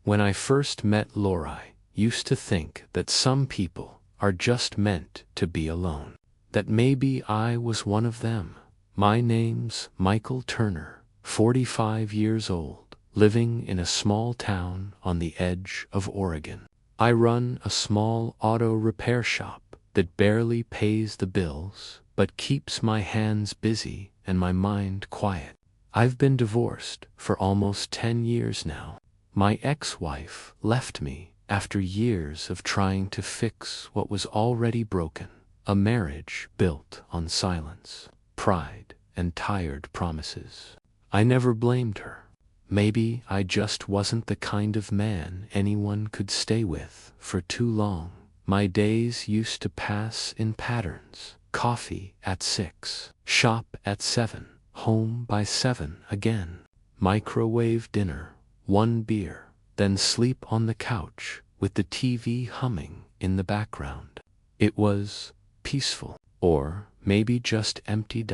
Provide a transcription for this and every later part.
When I first met Laura, I used to think that some people are just meant to be alone. That maybe I was one of them. My name's Michael Turner, 45 years old, living in a small town on the edge of Oregon. I run a small auto repair shop that barely pays the bills, but keeps my hands busy and my mind quiet. I've been divorced for almost 10 years now. My ex-wife left me after years of trying to fix what was already broken, a marriage built on silence, pride, and tired promises. I never blamed her. Maybe I just wasn't the kind of man anyone could stay with for too long. My days used to pass in patterns: coffee at 6, shop at 7, home by 7 again, microwave dinner, one beer, then sleep on the couch with the TV humming in the background. It was peaceful, or maybe just empty.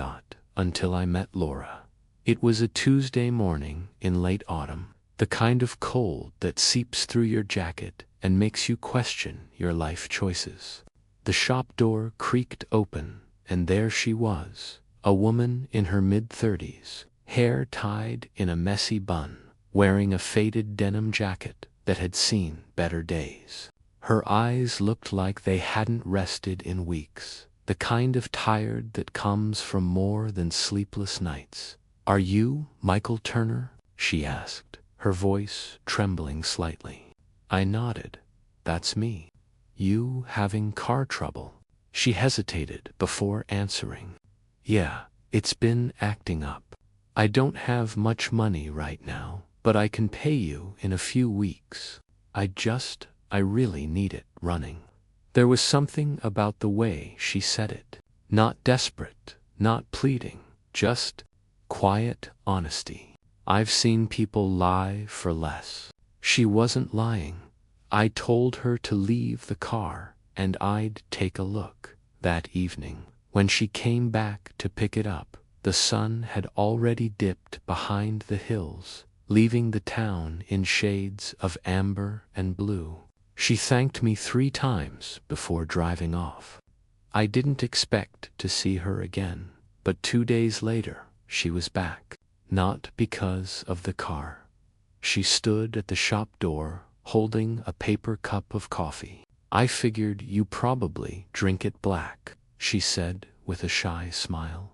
Until I met Laura. It was a Tuesday morning in late autumn, the kind of cold that seeps through your jacket and makes you question your life choices. The shop door creaked open, and there she was, a woman in her mid-30s, hair tied in a messy bun, wearing a faded denim jacket that had seen better days. Her eyes looked like they hadn't rested in weeks, the kind of tired that comes from more than sleepless nights. "Are you Michael Turner?" she asked, her voice trembling slightly. I nodded. "That's me." "You having car trouble?" She hesitated before answering. "Yeah, it's been acting up. I don't have much money right now, but I can pay you in a few weeks. I really need it running." There was something about the way she said it. Not desperate, not pleading, just quiet honesty. I've seen people lie for less. She wasn't lying. I told her to leave the car and I'd take a look. That evening, when she came back to pick it up, the sun had already dipped behind the hills, leaving the town in shades of amber and blue. She thanked me 3 times before driving off. I didn't expect to see her again, but 2 days later, she was back. Not because of the car. She stood at the shop door, holding a paper cup of coffee. "I figured you probably drink it black," she said with a shy smile.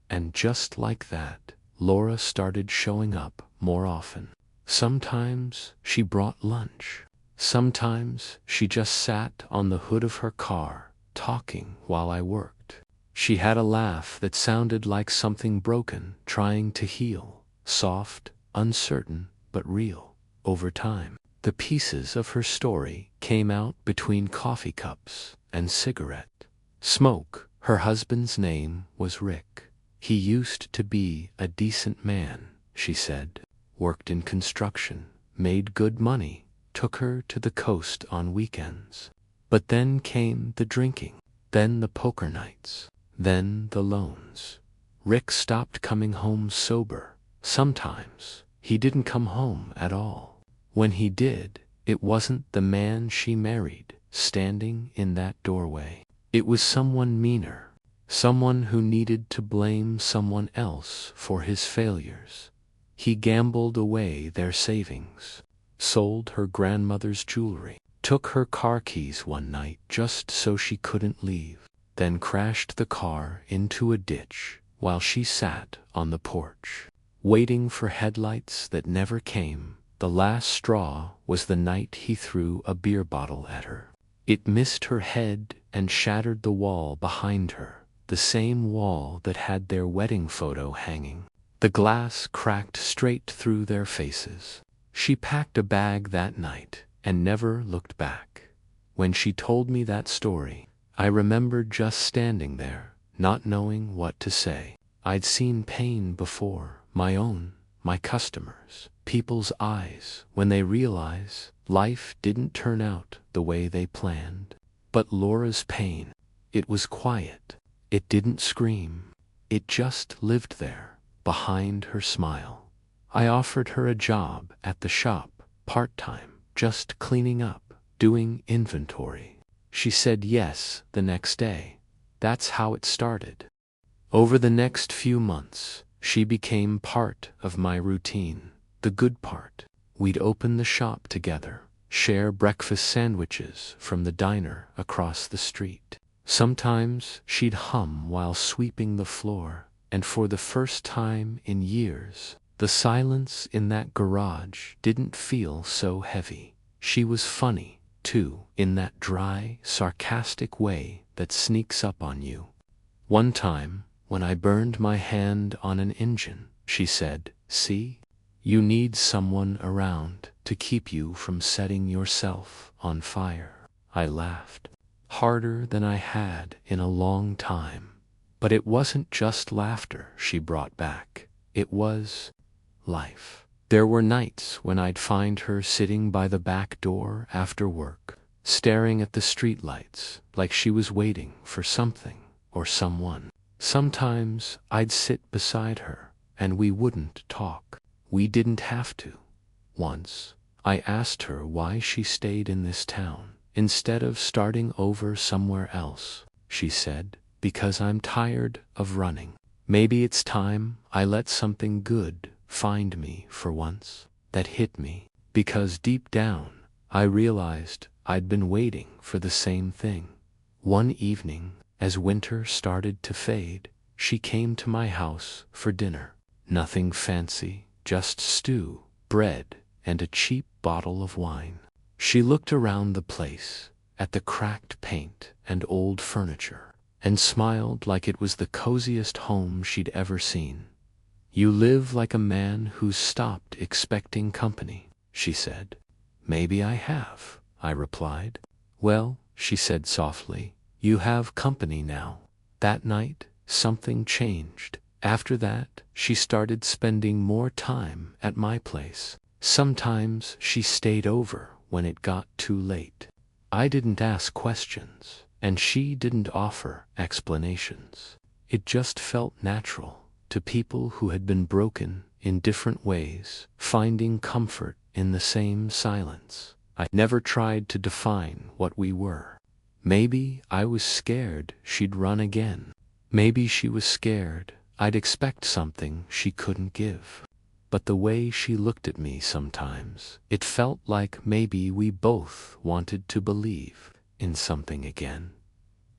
And just like that, Laura started showing up more often. Sometimes she brought lunch. Sometimes she just sat on the hood of her car, talking while I worked. She had a laugh that sounded like something broken trying to heal, soft, uncertain, but real. Over time, the pieces of her story came out between coffee cups and cigarette smoke. Her husband's name was Rick. He used to be a decent man, she said, worked in construction, made good money, took her to the coast on weekends. But then came the drinking, then the poker nights, then the loans. Rick stopped coming home sober. Sometimes he didn't come home at all. When he did, it wasn't the man she married standing in that doorway. It was someone meaner, someone who needed to blame someone else for his failures. He gambled away their savings, sold her grandmother's jewelry, took her car keys one night just so she couldn't leave, then crashed the car into a ditch while she sat on the porch, waiting for headlights that never came. The last straw was the night he threw a beer bottle at her. It missed her head and shattered the wall behind her, the same wall that had their wedding photo hanging. The glass cracked straight through their faces. She packed a bag that night and never looked back. When she told me that story, I remember just standing there, not knowing what to say. I'd seen pain before, my own, my customers, people's eyes when they realize life didn't turn out the way they planned. But Laura's pain, it was quiet. It didn't scream. It just lived there, behind her smile. I offered her a job at the shop, part-time, just cleaning up, doing inventory. She said yes the next day. That's how it started. Over the next few months, she became part of my routine. The good part. We'd open the shop together, share breakfast sandwiches from the diner across the street. Sometimes she'd hum while sweeping the floor, and for the first time in years, the silence in that garage didn't feel so heavy. She was funny, too, in that dry, sarcastic way that sneaks up on you. One time, when I burned my hand on an engine, she said, "See? You need someone around to keep you from setting yourself on fire." I laughed, harder than I had in a long time. But it wasn't just laughter she brought back. It was life. There were nights when I'd find her sitting by the back door after work, staring at the streetlights like she was waiting for something or someone. Sometimes I'd sit beside her and we wouldn't talk. We didn't have to. Once, I asked her why she stayed in this town instead of starting over somewhere else. She said, "Because I'm tired of running. Maybe it's time I let something good find me for once." That hit me, because deep down, I realized I'd been waiting for the same thing. One evening, as winter started to fade, she came to my house for dinner. Nothing fancy, just stew, bread, and a cheap bottle of wine. She looked around the place, at the cracked paint and old furniture, and smiled like it was the coziest home she'd ever seen. "You live like a man who's stopped expecting company," she said. "Maybe I have," I replied. "Well," she said softly, "you have company now." That night, something changed. After that, she started spending more time at my place. Sometimes she stayed over when it got too late. I didn't ask questions, and she didn't offer explanations. It just felt natural to people who had been broken in different ways, finding comfort in the same silence. I never tried to define what we were. Maybe I was scared she'd run again. Maybe she was scared I'd expect something she couldn't give. But the way she looked at me sometimes, it felt like maybe we both wanted to believe in something again.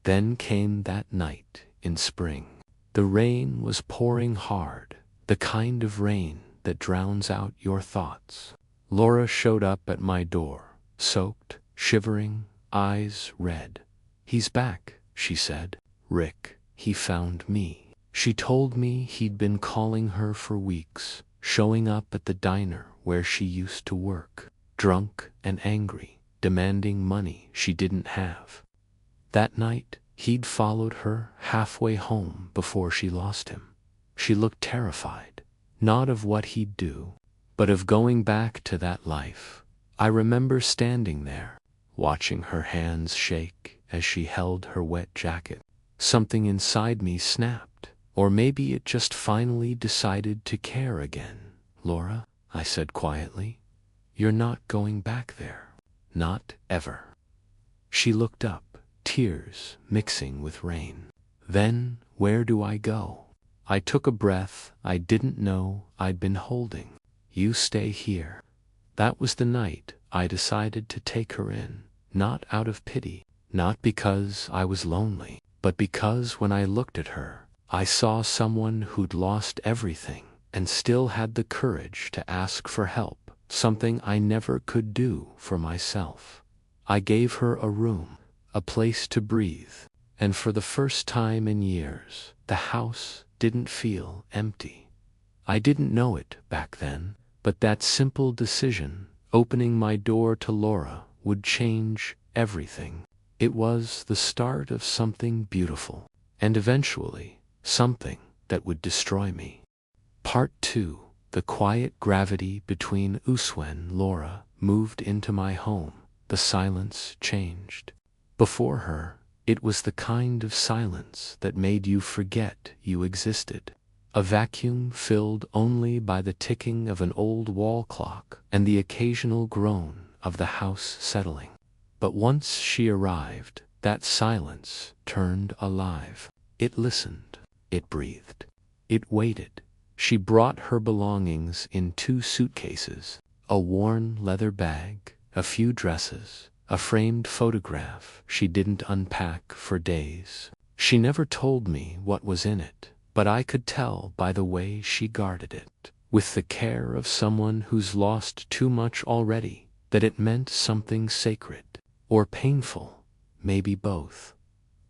Then came that night in spring. The rain was pouring hard, the kind of rain that drowns out your thoughts. Laura showed up at my door, soaked, shivering, eyes red. "He's back," she said. "Rick, he found me." She told me he'd been calling her for weeks, showing up at the diner where she used to work, drunk and angry, demanding money she didn't have. That night, he'd followed her halfway home before she lost him. She looked terrified, not of what he'd do, but of going back to that life. I remember standing there, watching her hands shake as she held her wet jacket. Something inside me snapped. Or maybe it just finally decided to care again. "Laura," I said quietly, "you're not going back there. Not ever." She looked up, tears mixing with rain. "Then where do I go?" I took a breath I didn't know I'd been holding. "You stay here." That was the night I decided to take her in, not out of pity, not because I was lonely, but because when I looked at her, I saw someone who'd lost everything and still had the courage to ask for help, something I never could do for myself. I gave her a room, a place to breathe, and for the first time in years, the house didn't feel empty. I didn't know it back then, but that simple decision, opening my door to Laura, would change everything. It was the start of something beautiful, and eventually, something that would destroy me. Part 2. The quiet gravity between us. When Laura moved into my home, the silence changed. Before her, it was the kind of silence that made you forget you existed. A vacuum filled only by the ticking of an old wall clock and the occasional groan of the house settling. But once she arrived, that silence turned alive. It listened. It breathed. It waited. She brought her belongings in 2 suitcases, a worn leather bag, a few dresses, a framed photograph she didn't unpack for days. She never told me what was in it, but I could tell by the way she guarded it, with the care of someone who's lost too much already, that it meant something sacred or painful, maybe both.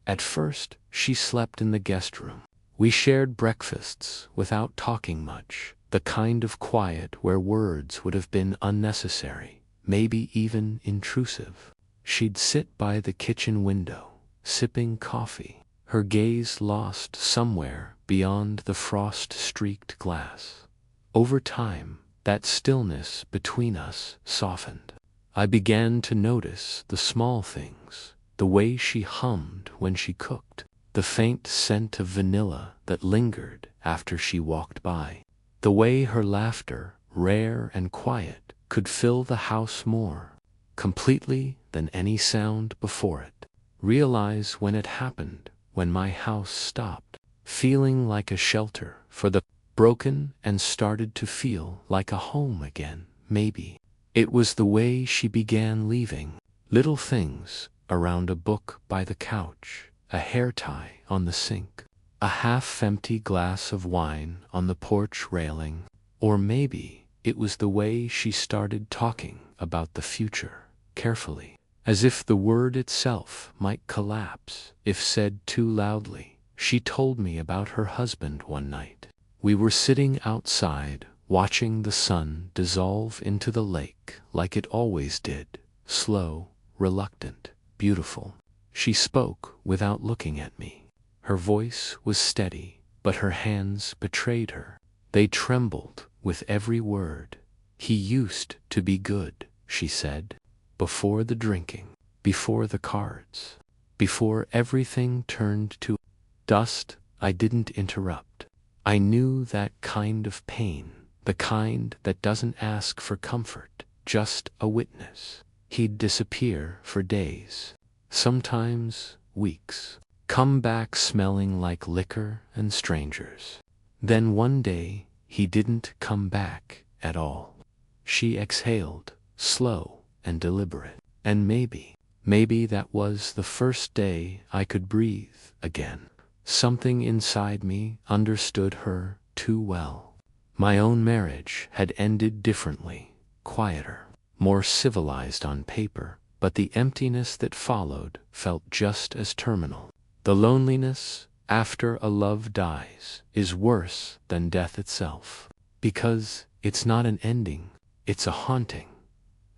At first, she slept in the guest room. We shared breakfasts without talking much, the kind of quiet where words would have been unnecessary, maybe even intrusive. She'd sit by the kitchen window, sipping coffee, her gaze lost somewhere beyond the frost-streaked glass. Over time, that stillness between us softened. I began to notice the small things, the way she hummed when she cooked, the faint scent of vanilla that lingered after she walked by, the way her laughter, rare and quiet, could fill the house more completely than any sound before it. Realize when it happened, when my house stopped feeling like a shelter for the broken and started to feel like a home again, maybe. It was the way she began leaving little things around a book by the couch, a hair tie on the sink, a half-empty glass of wine on the porch railing, or maybe it was the way she started talking about the future, carefully, as if the word itself might collapse if said too loudly. She told me about her husband one night. We were sitting outside, watching the sun dissolve into the lake like it always did, slow, reluctant, beautiful. She spoke without looking at me. Her voice was steady, but her hands betrayed her. They trembled with every word. "He used to be good," she said, "before the drinking, before the cards, before everything turned to dust." I didn't interrupt. I knew that kind of pain, the kind that doesn't ask for comfort, just a witness. He'd disappear for days, sometimes weeks, come back smelling like liquor and strangers. Then one day, he didn't come back at all. She exhaled, slow and deliberate. And maybe that was the first day I could breathe again. Something inside me understood her too well. My own marriage had ended differently, quieter, more civilized on paper, but the emptiness that followed felt just as terminal. The loneliness after a love dies is worse than death itself, because it's not an ending, it's a haunting.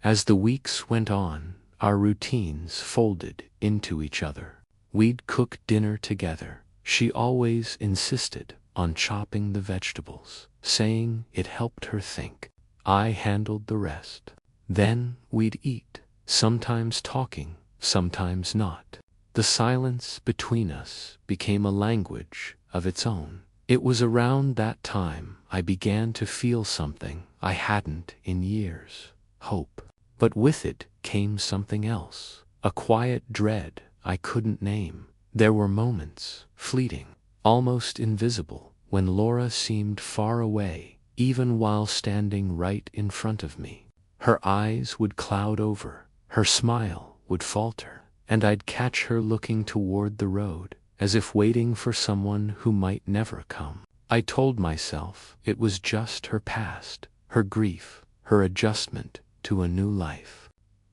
As the weeks went on, our routines folded into each other. We'd cook dinner together. She always insisted on chopping the vegetables, saying it helped her think. I handled the rest. Then we'd eat, sometimes talking, sometimes not. The silence between us became a language of its own. It was around that time I began to feel something I hadn't in years, hope. But with it came something else, a quiet dread I couldn't name. There were moments, fleeting, almost invisible, when Laura seemed far away, even while standing right in front of me. Her eyes would cloud over, her smile would falter, and I'd catch her looking toward the road, as if waiting for someone who might never come. I told myself it was just her past, her grief, her adjustment to a new life.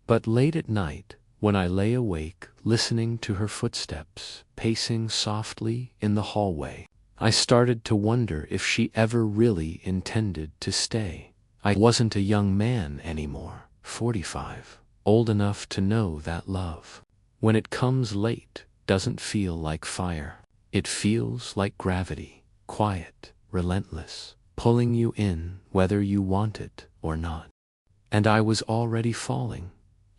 But late at night, when I lay awake listening to her footsteps pacing softly in the hallway, I started to wonder if she ever really intended to stay. I wasn't a young man anymore, 45, old enough to know that love, when it comes late, doesn't feel like fire. It feels like gravity, quiet, relentless, pulling you in whether you want it or not. And I was already falling.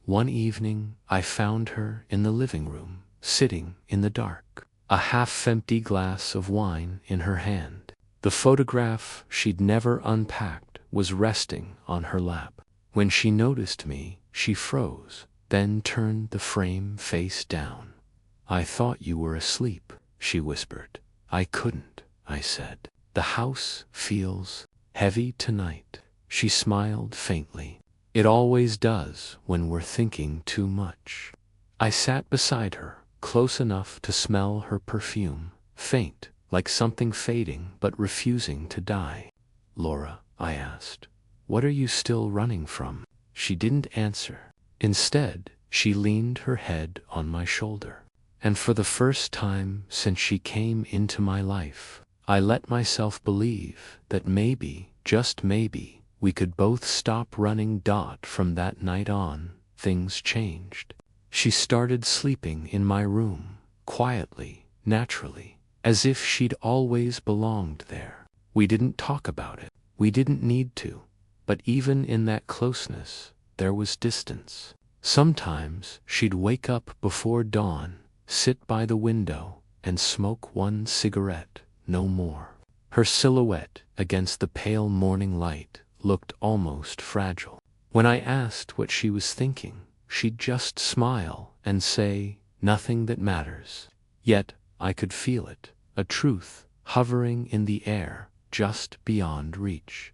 One evening, I found her in the living room, sitting in the dark, a half-empty glass of wine in her hand. The photograph she'd never unpacked was resting on her lap. When she noticed me, She froze, then turned the frame face down. "I thought you were asleep," she whispered. "I couldn't," I said. "The house feels heavy tonight." She smiled faintly. "It always does when we're thinking too much." I sat beside her, close enough to smell her perfume, faint, like something fading but refusing to die. "Laura," I asked, "what are you still running from?" She didn't answer. Instead, she leaned her head on my shoulder. And for the first time since she came into my life, I let myself believe that maybe, just maybe, we could both stop running. From that night on, things changed. She started sleeping in my room, quietly, naturally, as if she'd always belonged there. We didn't talk about it. We didn't need to. But even in that closeness, there was distance. Sometimes she'd wake up before dawn, sit by the window, and smoke one cigarette, no more. Her silhouette against the pale morning light looked almost fragile. When I asked what she was thinking, she'd just smile and say, "Nothing that matters." Yet I could feel it, a truth hovering in the air, just beyond reach.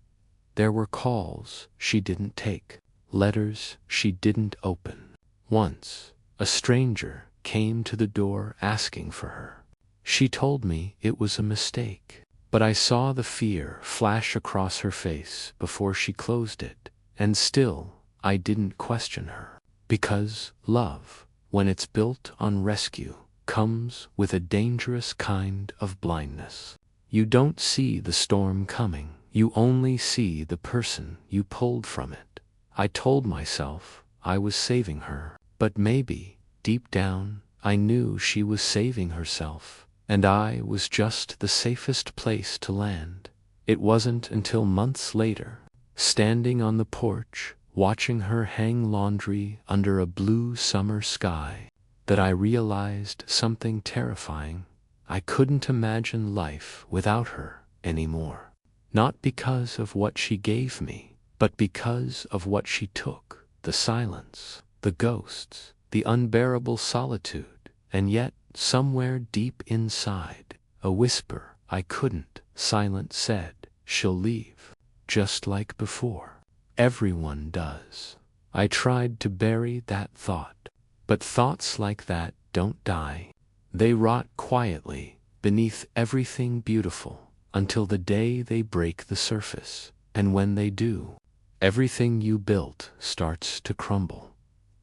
There were calls she didn't take, letters she didn't open. Once, a stranger came to the door asking for her. She told me it was a mistake, but I saw the fear flash across her face before she closed it, and still I didn't question her. Because love, when it's built on rescue, comes with a dangerous kind of blindness. You don't see the storm coming, you only see the person you pulled from it. I told myself I was saving her, but maybe, deep down, I knew she was saving herself, and I was just the safest place to land. It wasn't until months later, standing on the porch, watching her hang laundry under a blue summer sky, that I realized something terrifying. I couldn't imagine life without her anymore. Not because of what she gave me, but because of what she took. The silence, the ghosts, the unbearable solitude, and yet, somewhere deep inside, a whisper I couldn't silence said, "She'll leave, just like before. Everyone does." I tried to bury that thought, but thoughts like that don't die. They rot quietly beneath everything beautiful until the day they break the surface, and when they do, everything you built starts to crumble.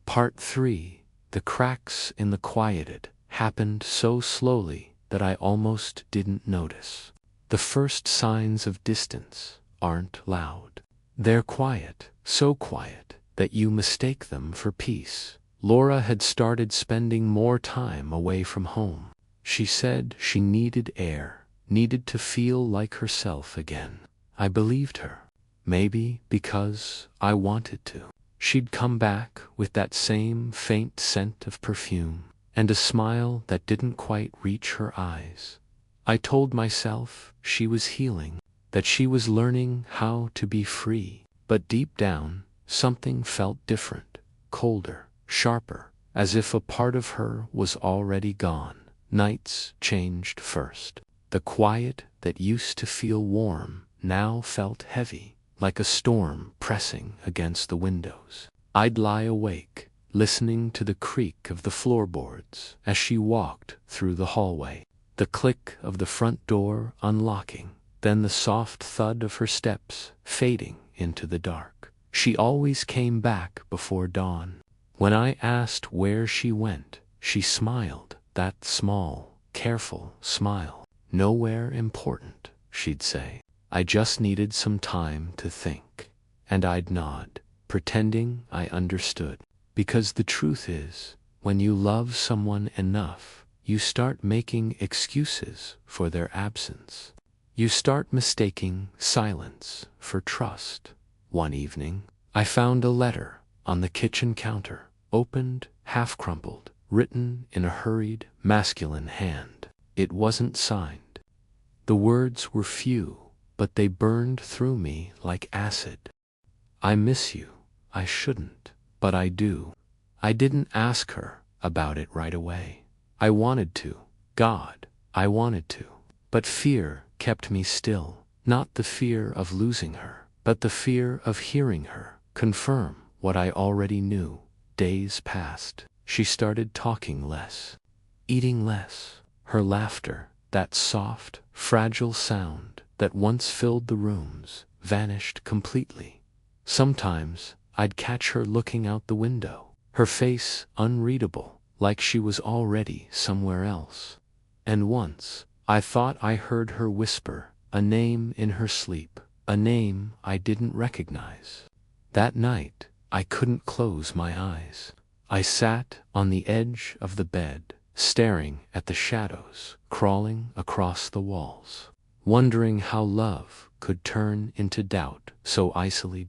Part 3. The cracks in the quieted happened so slowly that I almost didn't notice. The first signs of distance aren't loud. They're quiet, so quiet that you mistake them for peace. Laura had started spending more time away from home. She said she needed air, needed to feel like herself again. I believed her. Maybe because I wanted to. She'd come back with that same faint scent of perfume, and a smile that didn't quite reach her eyes. I told myself she was healing, that she was learning how to be free. But deep down, something felt different, colder, sharper, as if a part of her was already gone. Nights changed first. The quiet that used to feel warm now felt heavy, like a storm pressing against the windows. I'd lie awake, listening to the creak of the floorboards as she walked through the hallway, the click of the front door unlocking, then the soft thud of her steps fading into the dark. She always came back before dawn. When I asked where she went, she smiled, that small, careful smile. "Nowhere important," she'd say. "I just needed some time to think." And I'd nod, pretending I understood. Because the truth is, when you love someone enough, you start making excuses for their absence. You start mistaking silence for trust. One evening, I found a letter on the kitchen counter, opened, half crumpled, written in a hurried, masculine hand. It wasn't signed. The words were few, but they burned through me like acid. "I miss you. I shouldn't. but I do. I didn't ask her about it right away. I wanted to. God, I wanted to. But fear kept me still. Not the fear of losing her, but the fear of hearing her confirm what I already knew. Days passed. She started talking less, eating less. Her laughter, that soft, fragile sound that once filled the rooms, vanished completely. Sometimes I'd catch her looking out the window, her face unreadable, like she was already somewhere else. And once, I thought I heard her whisper a name in her sleep, a name I didn't recognize. That night, I couldn't close my eyes. I sat on the edge of the bed, staring at the shadows crawling across the walls, wondering how love could turn into doubt so easily.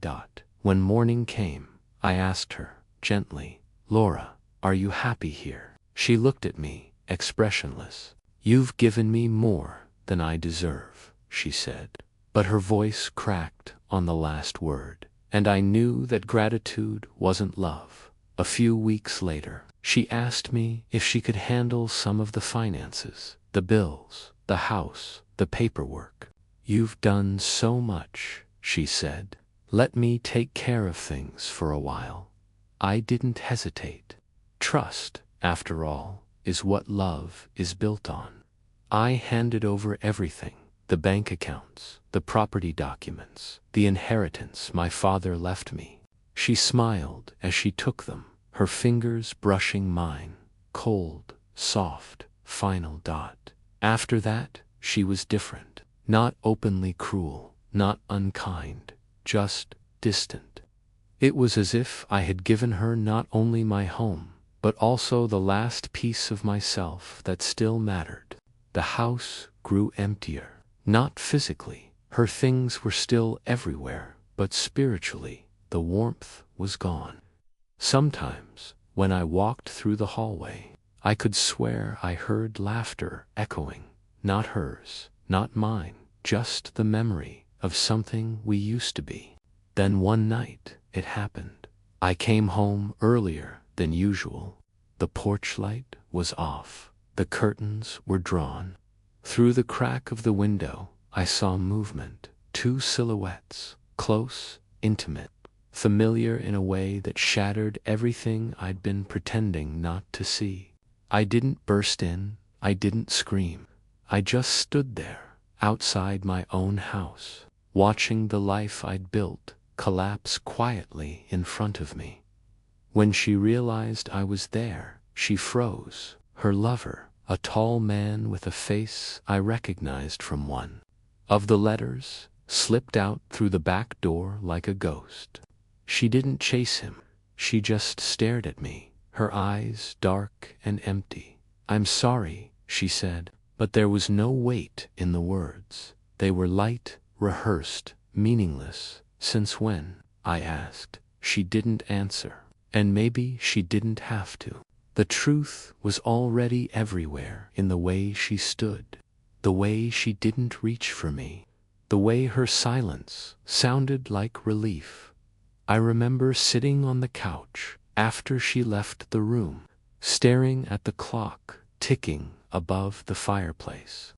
When morning came, I asked her, gently, "Laura, are you happy here?" She looked at me, expressionless. "You've given me more than I deserve," she said. But her voice cracked on the last word, and I knew that gratitude wasn't love. A few weeks later, she asked me if she could handle some of the finances, the bills, the house, the paperwork. "You've done so much," she said. "Let me take care of things for a while." I didn't hesitate. Trust, after all, is what love is built on. I handed over everything, the bank accounts, the property documents, the inheritance my father left me. She smiled as she took them, her fingers brushing mine, cold, soft, final. After that, she was different, not openly cruel, not unkind, just distant. It was as if I had given her not only my home, but also the last piece of myself that still mattered. The house grew emptier, not physically. Her things were still everywhere, but spiritually, the warmth was gone. Sometimes, when I walked through the hallway, I could swear I heard laughter echoing, not hers, not mine, just the memory of something we used to be. Then one night, it happened. I came home earlier than usual. The porch light was off. The curtains were drawn. Through the crack of the window, I saw movement, two silhouettes, close, intimate, familiar in a way that shattered everything I'd been pretending not to see. I didn't burst in, I didn't scream. I just stood there, outside my own house, watching the life I'd built collapse quietly in front of me. When she realized I was there, she froze. Her lover, a tall man with a face I recognized from one of the letters, slipped out through the back door like a ghost. She didn't chase him. She just stared at me, her eyes dark and empty. "I'm sorry," she said, but there was no weight in the words. They were light, rehearsed, meaningless. "Since when?" I asked. She didn't answer, and maybe she didn't have to. The truth was already everywhere in the way she stood, the way she didn't reach for me, the way her silence sounded like relief. I remember sitting on the couch after she left the room, staring at the clock ticking above the fireplace.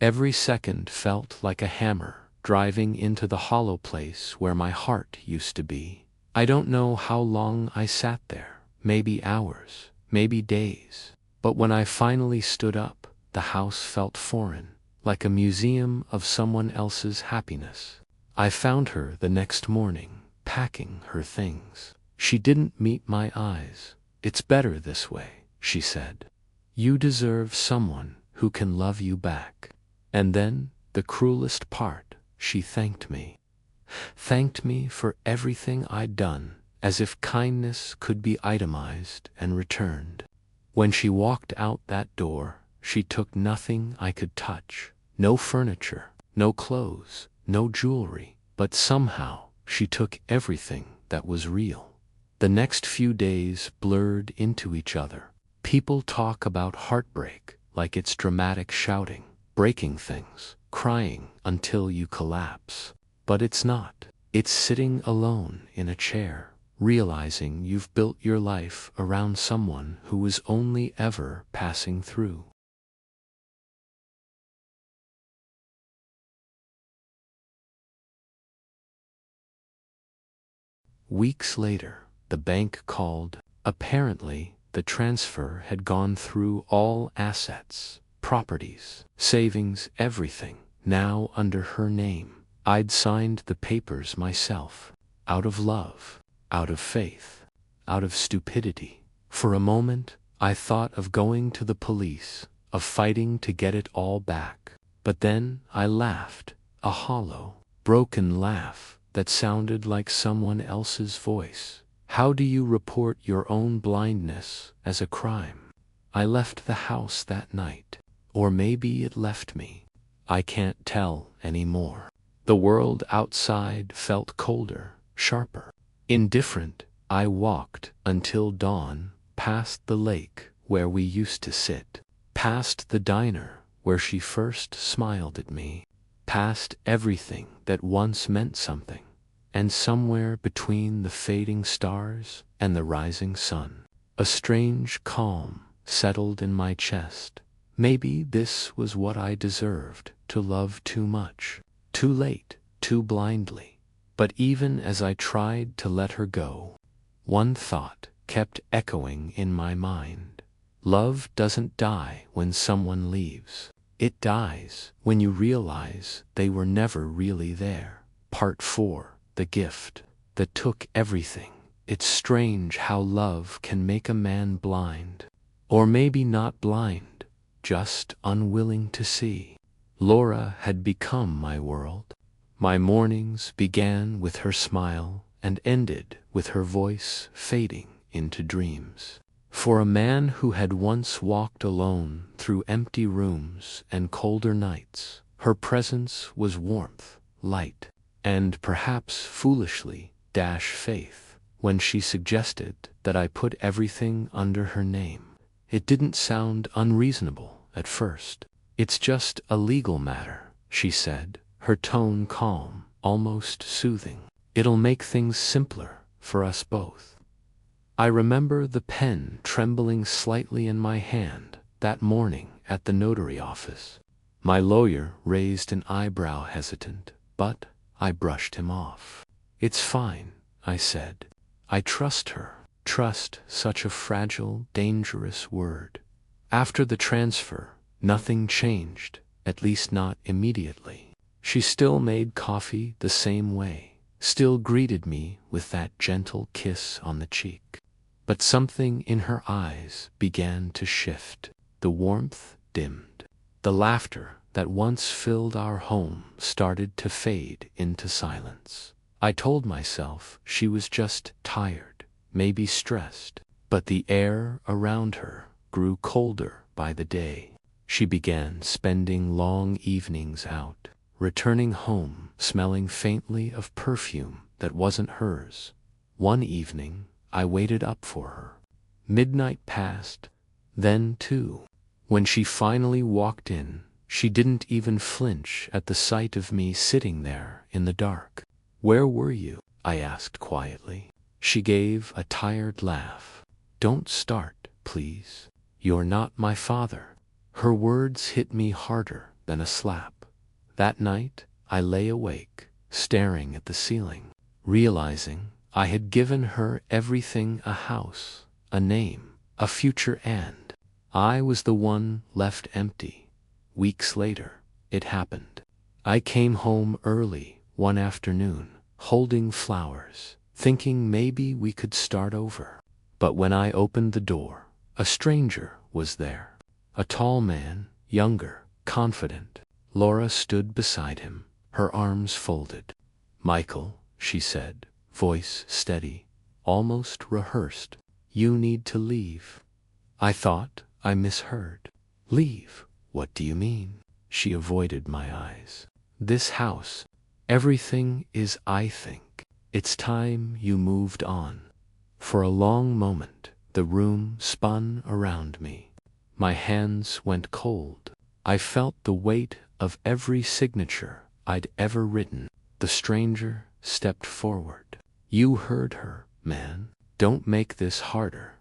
Every second felt like a hammer driving into the hollow place where my heart used to be. I don't know how long I sat there, maybe hours, maybe days. But when I finally stood up, the house felt foreign, like a museum of someone else's happiness. I found her the next morning, packing her things. She didn't meet my eyes. "It's better this way," she said. "You deserve someone who can love you back." And then, the cruelest part, she thanked me. Thanked me for everything I'd done, as if kindness could be itemized and returned. When she walked out that door, she took nothing I could touch. No furniture, no clothes, no jewelry, but somehow she took everything that was real. The next few days blurred into each other. People talk about heartbreak like it's dramatic shouting, breaking things, crying until you collapse. But it's not. It's sitting alone in a chair, realizing you've built your life around someone who was only ever passing through. Weeks later, the bank called. Apparently, the transfer had gone through. All assets, properties, savings, everything, now under her name. I'd signed the papers myself, out of love, out of faith, out of stupidity. For a moment, I thought of going to the police, of fighting to get it all back. But then I laughed, a hollow, broken laugh that sounded like someone else's voice. How do you report your own blindness as a crime? I left the house that night. Or maybe it left me. I can't tell anymore. The world outside felt colder, sharper. Indifferent, I walked until dawn, past the lake where we used to sit, past the diner where she first smiled at me, past everything that once meant something. And somewhere between the fading stars and the rising sun, a strange calm settled in my chest. Maybe this was what I deserved, to love too much, too late, too blindly. But even as I tried to let her go, one thought kept echoing in my mind. Love doesn't die when someone leaves. It dies when you realize they were never really there. Part 4. The gift that took everything. It's strange how love can make a man blind. Or maybe not blind, just unwilling to see. Laura had become my world. My mornings began with her smile and ended with her voice fading into dreams. For a man who had once walked alone through empty rooms and colder nights, her presence was warmth, light, and perhaps foolishly, faith. When she suggested that I put everything under her name, it didn't sound unreasonable at first. It's just a legal matter, she said, her tone calm, almost soothing. It'll make things simpler for us both. I remember the pen trembling slightly in my hand that morning at the notary office. My lawyer raised an eyebrow, hesitant, but I brushed him off. It's fine, I said. I trust her. Trust, such a fragile, dangerous word. After the transfer, nothing changed, at least not immediately. She still made coffee the same way, still greeted me with that gentle kiss on the cheek. But something in her eyes began to shift. The warmth dimmed. The laughter that once filled our home started to fade into silence. I told myself she was just tired, maybe stressed, but the air around her grew colder by the day. She began spending long evenings out, returning home smelling faintly of perfume that wasn't hers. One evening, I waited up for her. Midnight passed, then 2. When she finally walked in, she didn't even flinch at the sight of me sitting there in the dark. "Where were you?" I asked quietly. She gave a tired laugh. "Don't start, please. You're not my father." Her words hit me harder than a slap. That night, I lay awake, staring at the ceiling, realizing I had given her everything: a house, a name, a future, and I was the one left empty. Weeks later, it happened. I came home early one afternoon, holding flowers, thinking maybe we could start over. But when I opened the door, a stranger was there. A tall man, younger, confident. Laura stood beside him, her arms folded. "Michael," she said, voice steady, almost rehearsed, "you need to leave." I thought I misheard. "Leave? What do you mean?" She avoided my eyes. "This house, everything is, I think. It's time you moved on." For a long moment, the room spun around me. My hands went cold. I felt the weight of every signature I'd ever written. The stranger stepped forward. "You heard her," man. Don't make this harder."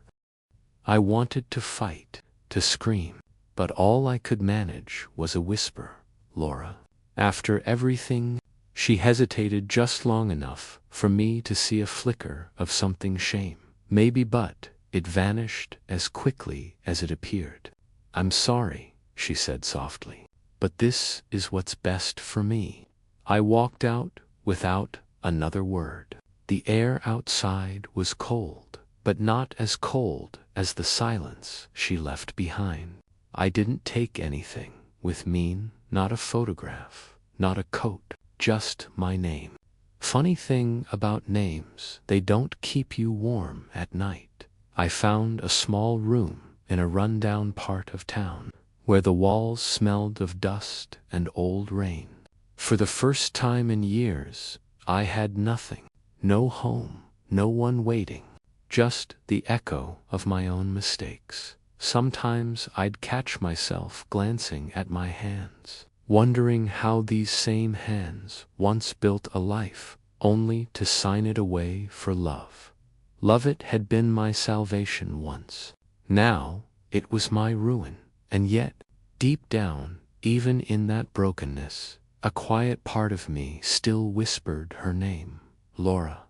I wanted to fight, to scream, but all I could manage was a whisper. "Laura, after everything—" She hesitated just long enough for me to see a flicker of something shame. Maybe, but it vanished as quickly as it appeared. "I'm sorry," she said softly, "but this is what's best for me." I walked out without another word. The air outside was cold, but not as cold as the silence she left behind. I didn't take anything with me, not a photograph, not a coat, just my name. Funny thing about names, they don't keep you warm at night. I found a small room in a rundown part of town, where the walls smelled of dust and old rain. For the first time in years, I had nothing, no home, no one waiting, just the echo of my own mistakes. Sometimes I'd catch myself glancing at my hands, wondering how these same hands once built a life, only to sign it away for love. Love, it had been my salvation once. Now it was my ruin. And yet, deep down, even in that brokenness, a quiet part of me still whispered her name, Laura.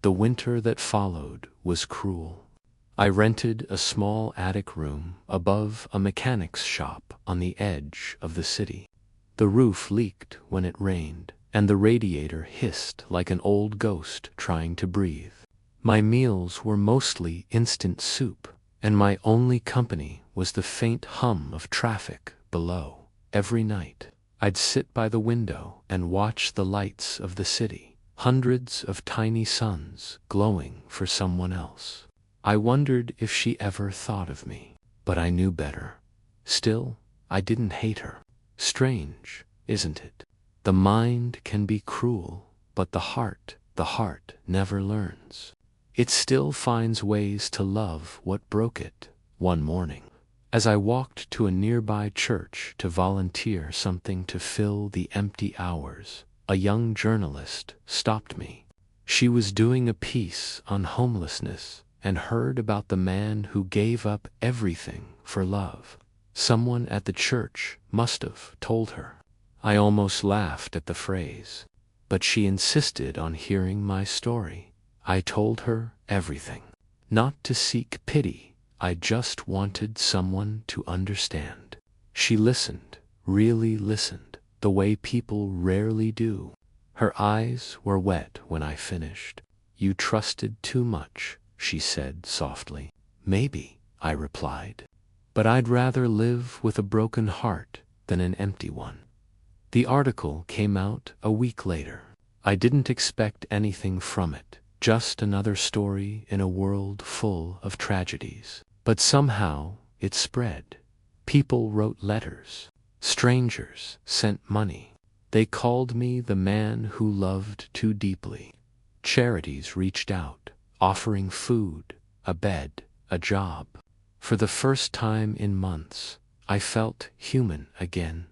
The winter that followed was cruel. I rented a small attic room above a mechanic's shop on the edge of the city. The roof leaked when it rained, and the radiator hissed like an old ghost trying to breathe. My meals were mostly instant soup, and my only company was the faint hum of traffic below. Every night, I'd sit by the window and watch the lights of the city, hundreds of tiny suns glowing for someone else. I wondered if she ever thought of me, but I knew better. Still, I didn't hate her. Strange, isn't it? The mind can be cruel, but the heart never learns. It still finds ways to love what broke it. One morning, as I walked to a nearby church to volunteer something to fill the empty hours, a young journalist stopped me. She was doing a piece on homelessness and heard about the man who gave up everything for love. Someone at the church must have told her. I almost laughed at the phrase, but she insisted on hearing my story. I told her everything. Not to seek pity, I just wanted someone to understand. She listened, really listened, the way people rarely do. Her eyes were wet when I finished. "You trusted too much," she said softly. "Maybe," I replied. "But I'd rather live with a broken heart than an empty one." The article came out a week later. I didn't expect anything from it, just another story in a world full of tragedies. But somehow it spread. People wrote letters. Strangers sent money. They called me the man who loved too deeply. Charities reached out, offering food, a bed, a job. For the first time in months, I felt human again.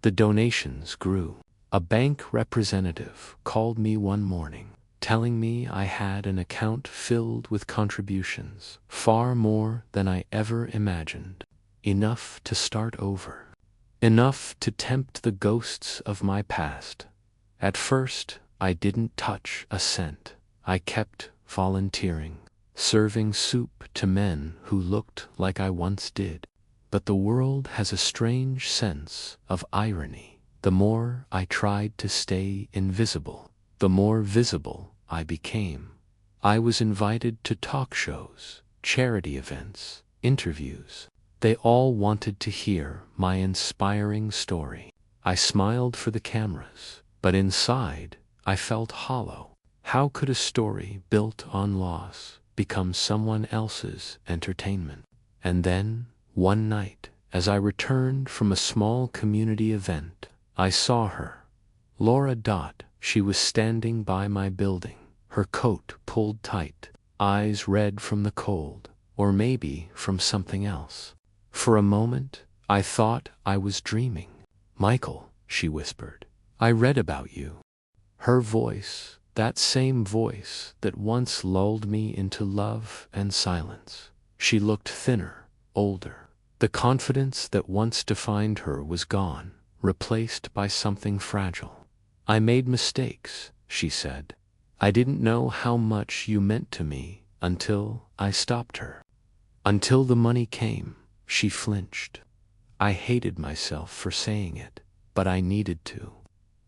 The donations grew. A bank representative called me one morning, telling me I had an account filled with contributions, far more than I ever imagined. Enough to start over. Enough to tempt the ghosts of my past. At first, I didn't touch a cent. I kept volunteering, serving soup to men who looked like I once did. But the world has a strange sense of irony. The more I tried to stay invisible, the more visible I became. I was invited to talk shows, charity events, interviews. They all wanted to hear my inspiring story. I smiled for the cameras, but inside I felt hollow. How could a story built on loss become someone else's entertainment? And then, one night, as I returned from a small community event, I saw her. Laura. She was standing by my building, her coat pulled tight, eyes red from the cold, or maybe from something else. For a moment, I thought I was dreaming. "Michael," she whispered, "I read about you." Her voice That same voice that once lulled me into love and silence. She looked thinner, older. The confidence that once defined her was gone, replaced by something fragile. "I made mistakes," she said. "I didn't know how much you meant to me until I stopped her." Until the money came, she flinched. I hated myself for saying it, but I needed to.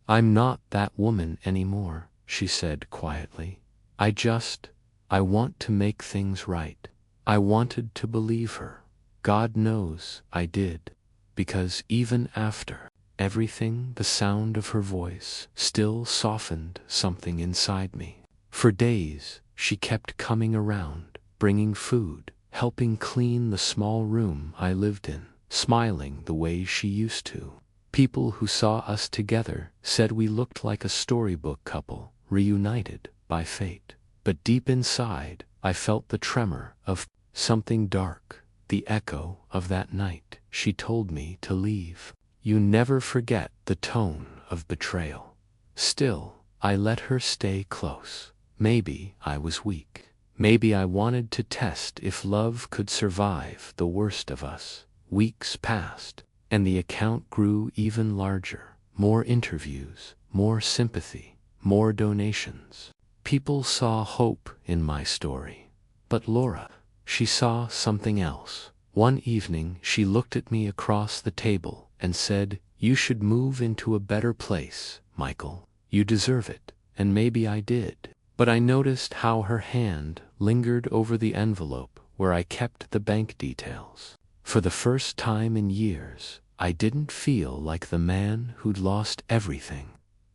"I'm not that woman anymore," she said quietly. I want to make things right." I wanted to believe her. God knows I did, because even after everything, the sound of her voice still softened something inside me. For days, she kept coming around, bringing food, helping clean the small room I lived in, smiling the way she used to. People who saw us together said we looked like a storybook couple, reunited by fate. But deep inside, I felt the tremor of something dark, the echo of that night she told me to leave. You never forget the tone of betrayal. Still, I let her stay close. Maybe I was weak. Maybe I wanted to test if love could survive the worst of us. Weeks passed, and the account grew even larger. More interviews, more sympathy, more donations. People saw hope in my story. But Laura, she saw something else. One evening, she looked at me across the table and said, "You should move into a better place, Michael. You deserve it." And maybe I did. But I noticed how her hand lingered over the envelope where I kept the bank details. For the first time in years, I didn't feel like the man who'd lost everything.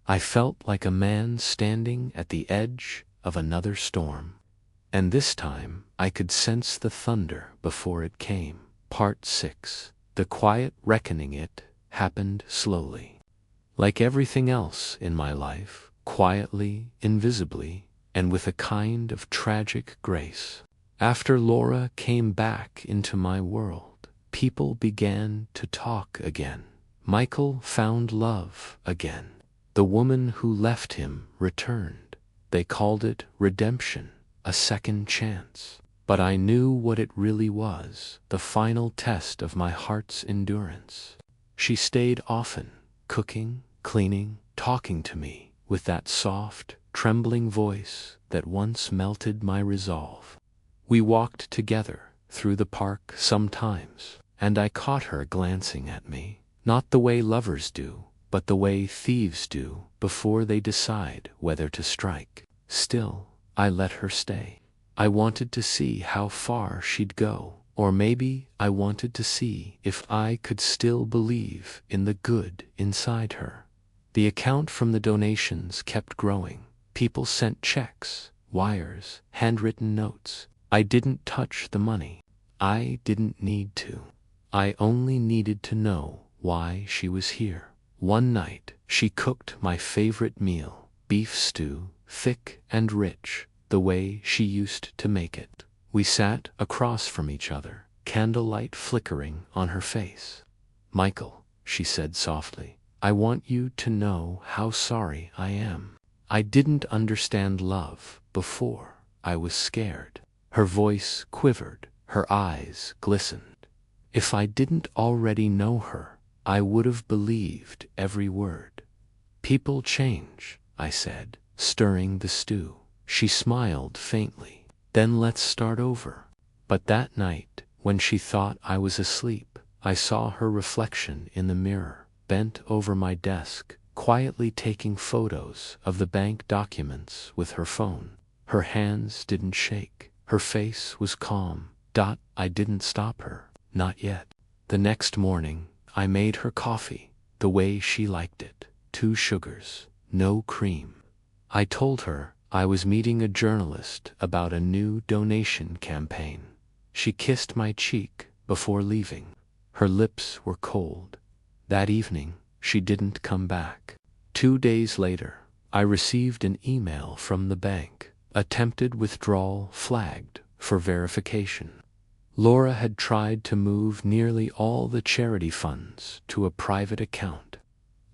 I felt like a man standing at the edge of another storm. And this time, I could sense the thunder before it came. Part 6. The quiet reckoning. It happened slowly. Like everything else in my life, quietly, invisibly, and with a kind of tragic grace. After Laura came back into my world, people began to talk again. Michael found love again. The woman who left him returned. They called it redemption, a second chance. But I knew what it really was, the final test of my heart's endurance. She stayed often, cooking, cleaning, talking to me, with that soft, trembling voice that once melted my resolve. We walked together through the park sometimes, and I caught her glancing at me, not the way lovers do, but the way thieves do before they decide whether to strike. Still, I let her stay. I wanted to see how far she'd go, or maybe I wanted to see if I could still believe in the good inside her. The account from the donations kept growing. People sent checks, wires, handwritten notes. I didn't touch the money. I didn't need to. I only needed to know why she was here. One night, she cooked my favorite meal, beef stew, thick and rich, the way she used to make it. We sat across from each other, candlelight flickering on her face. "Michael," she said softly, "I want you to know how sorry I am. I didn't understand love before. I was scared." Her voice quivered, her eyes glistened. If I didn't already know her, I would have believed every word. "People change," I said, stirring the stew. She smiled faintly. "Then let's start over." But that night, when she thought I was asleep, I saw her reflection in the mirror, bent over my desk, quietly taking photos of the bank documents with her phone. Her hands didn't shake. Her face was calm. I didn't stop her. Not yet. The next morning, I made her coffee, the way she liked it. 2 sugars, no cream. I told her I was meeting a journalist about a new donation campaign. She kissed my cheek before leaving. Her lips were cold. That evening, she didn't come back. 2 days later, I received an email from the bank. Attempted withdrawal flagged for verification. Laura had tried to move nearly all the charity funds to a private account.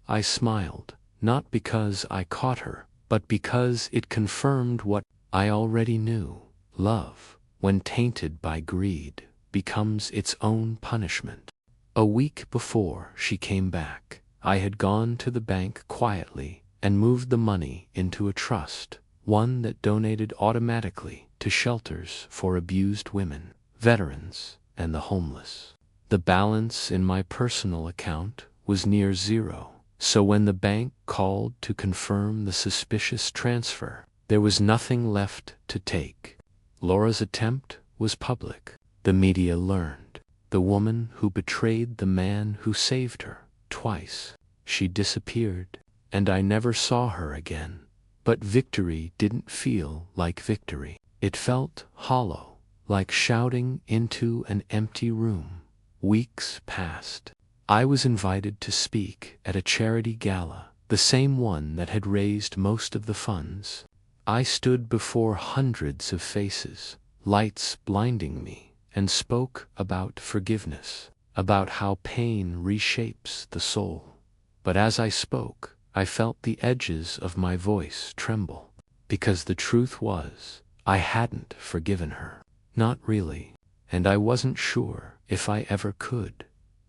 I smiled, not because I caught her, but because it confirmed what I already knew. Love, when tainted by greed, becomes its own punishment. A week before she came back, I had gone to the bank quietly and moved the money into a trust, one that donated automatically to shelters for abused women, veterans, and the homeless. The balance in my personal account was near zero, so when the bank called to confirm the suspicious transfer, there was nothing left to take. Laura's attempt was public. The media learned. The woman who betrayed the man who saved her twice. She disappeared, and I never saw her again. But victory didn't feel like victory. It felt hollow, like shouting into an empty room. Weeks passed. I was invited to speak at a charity gala, the same one that had raised most of the funds. I stood before hundreds of faces, lights blinding me, and spoke about forgiveness, about how pain reshapes the soul. But as I spoke, I felt the edges of my voice tremble, because the truth was, I hadn't forgiven her. Not really, and I wasn't sure if I ever could.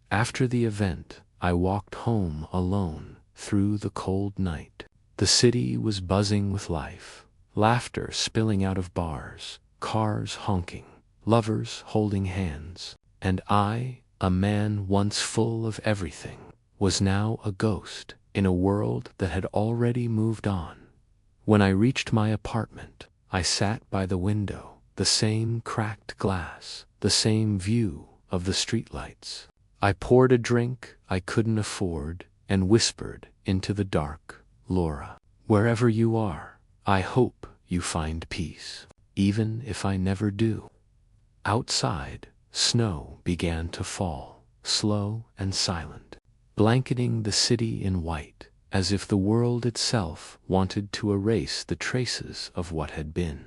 After the event, I walked home alone through the cold night. The city was buzzing with life, laughter spilling out of bars, cars honking, lovers holding hands, and I, a man once full of everything, was now a ghost in a world that had already moved on. When I reached my apartment, I sat by the window, the same cracked glass, the same view of the streetlights. I poured a drink I couldn't afford and whispered into the dark, "Laura, wherever you are, I hope you find peace, even if I never do." Outside, snow began to fall, slow and silent, blanketing the city in white, as if the world itself wanted to erase the traces of what had been.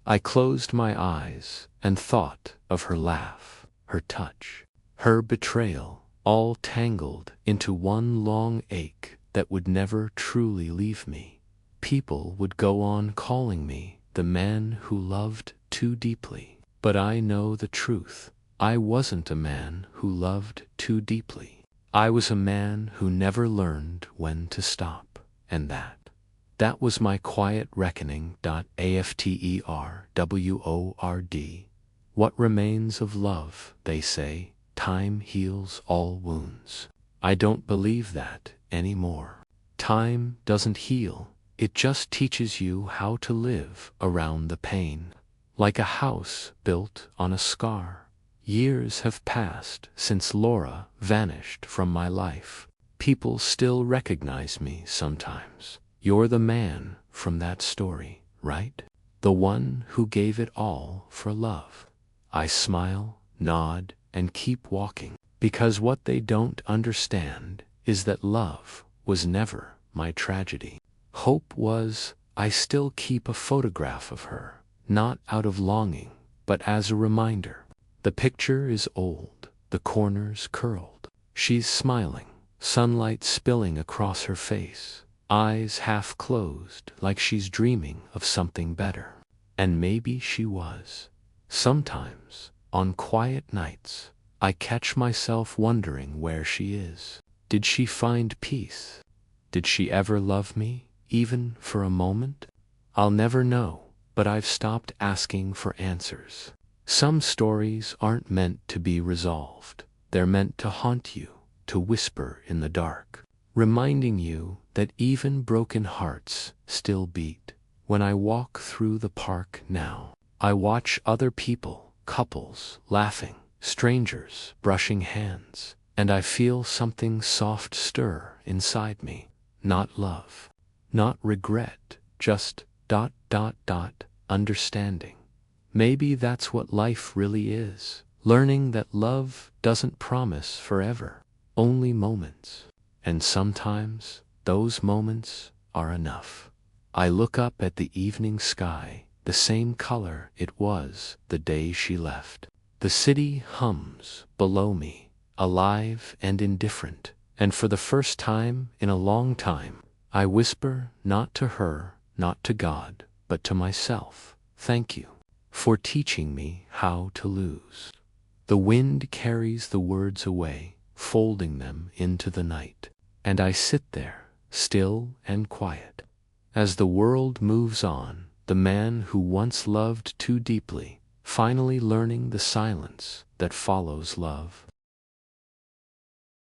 I closed my eyes and thought of her laugh, her touch, her betrayal, all tangled into one long ache that would never truly leave me. People would go on calling me the man who loved too deeply, but I know the truth. I wasn't a man who loved too deeply. I was a man who never learned when to stop, and that was my quiet reckoning. Afterward. What remains of love, they say, time heals all wounds. I don't believe that anymore. Time doesn't heal, it just teaches you how to live around the pain. Like a house built on a scar. Years have passed since Laura vanished from my life. People still recognize me sometimes. You're the man from that story, right? The one who gave it all for love. I smile, nod, and keep walking, because what they don't understand is that love was never my tragedy. Hope was. I still keep a photograph of her, not out of longing, but as a reminder. The picture is old, the corners curled. She's smiling, sunlight spilling across her face, eyes half closed like she's dreaming of something better. And maybe she was. Sometimes, on quiet nights, I catch myself wondering where she is. Did she find peace? Did she ever love me, even for a moment? I'll never know, but I've stopped asking for answers. Some stories aren't meant to be resolved. They're meant to haunt you, to whisper in the dark, reminding you that even broken hearts still beat. When I walk through the park now, I watch other people, couples, laughing, strangers, brushing hands, and I feel something soft stir inside me. Not love, not regret, just ... understanding. Maybe that's what life really is, learning that love doesn't promise forever, only moments. And sometimes, those moments are enough. I look up at the evening sky, the same color it was the day she left. The city hums below me, alive and indifferent, and for the first time in a long time, I whisper not to her, not to God, but to myself. Thank you for teaching me how to lose. The wind carries the words away, folding them into the night. And I sit there, still and quiet. As the world moves on, the man who once loved too deeply, finally learning the silence that follows love.